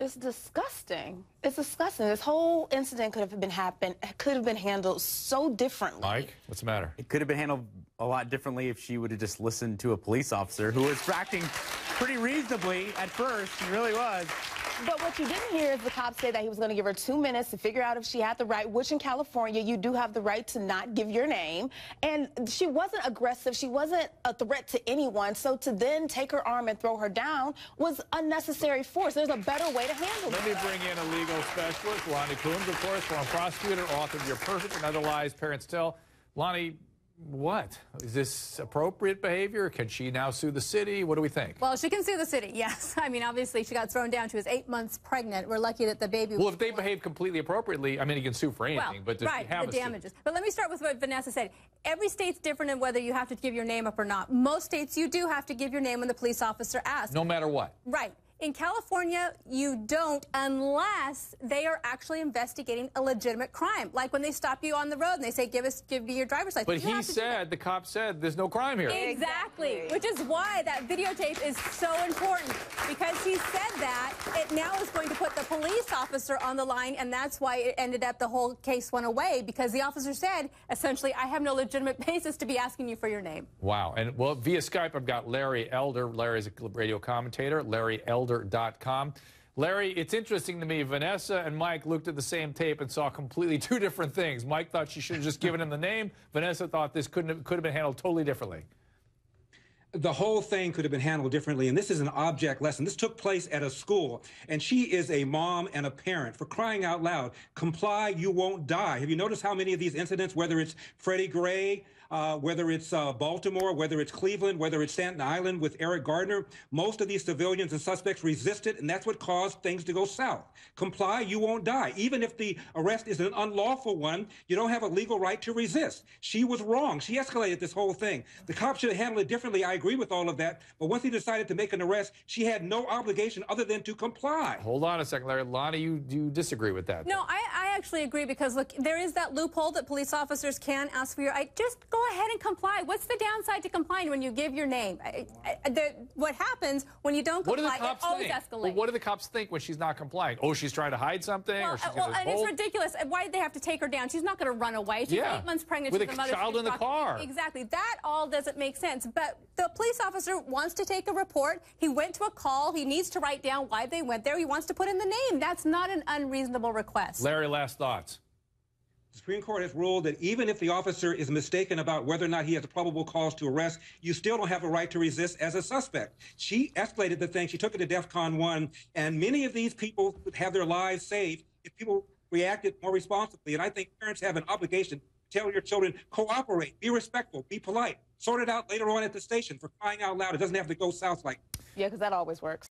It's disgusting. It's disgusting. This whole incident could have been handled so differently. Mike, what's the matter? It could have been handled a lot differently if she would have just listened to a police officer who was acting pretty reasonably at first. He really was. But what you didn't hear is the cops say that he was going to give her 2 minutes to figure out if she had the right, which in California, you do have the right to not give your name. And she wasn't aggressive. She wasn't a threat to anyone. So to then take her arm and throw her down was unnecessary force. There's a better way to handle it. Let me bring in a legal specialist, Lonnie Coombs, of course, former prosecutor, author of Your Perfect and Other Lies Parents Tell. Lonnie, what? Is this appropriate behavior? Can she now sue the city? What do we think? Well, she can sue the city, yes. I mean, obviously, she got thrown down. She was 8 months pregnant. We're lucky that the baby Well, if they behave completely appropriately, I mean, you can sue for anything, but does she have the damages. But let me start with what Vanessa said. Every state's different in whether you have to give your name up or not. Most states, you do have to give your name when the police officer asks. No matter what. Right. In California, you don't unless they are actually investigating a legitimate crime. Like when they stop you on the road and they say, give me your driver's license. But he said, the cop said, there's no crime here. Exactly. Which is why that videotape is so important. Because he said that, it now is going to put the police officer on the line, and that's why it ended up the whole case went away, because the officer said, essentially, I have no legitimate basis to be asking you for your name. Wow. And, well, via Skype, I've got Larry Elder. Larry's a radio commentator, LarryElder.com. Larry, it's interesting to me, Vanessa and Mike looked at the same tape and saw completely two different things. Mike thought she should have just given him the name. Vanessa thought this could have been handled totally differently. The whole thing could have been handled differently, and this is an object lesson. This took place at a school, and she is a mom and a parent. For crying out loud, comply, you won't die. Have you noticed how many of these incidents, whether it's Freddie Gray, whether it's Baltimore, whether it's Cleveland, whether it's Staten Island with Eric Gardner, most of these civilians and suspects resisted, and that's what caused things to go south. Comply, you won't die. Even if the arrest is an unlawful one, you don't have a legal right to resist. She was wrong. She escalated this whole thing. The cops should have handled it differently. I agree with all of that. But once he decided to make an arrest, she had no obligation other than to comply. Hold on a second, Larry. Lonnie, you disagree with that? No, I actually agree, because, look, there is that loophole that police officers can ask for your ID. Just go ahead and comply. What's the downside to complying when you give your name? What happens when you don't comply, it always escalates. Well, what do the cops think when she's not complying? Oh, she's trying to hide something? Well, or she's and it's ridiculous. Why did they have to take her down? She's not going to run away. She's 8 months pregnant. With she's a mother. child in the car. Exactly. That all doesn't make sense. But the police officer wants to take a report. He went to a call. He needs to write down why they went there. He wants to put in the name. That's not an unreasonable request. Larry, last thoughts. The Supreme Court has ruled that even if the officer is mistaken about whether or not he has a probable cause to arrest, you still don't have a right to resist as a suspect. She escalated the thing. She took it to DEFCON 1, and many of these people would have their lives saved if people reacted more responsibly. And I think parents have an obligation to tell your children, cooperate, be respectful, be polite, sort it out later on at the station. For crying out loud, it doesn't have to go south like that. Yeah, because that always works.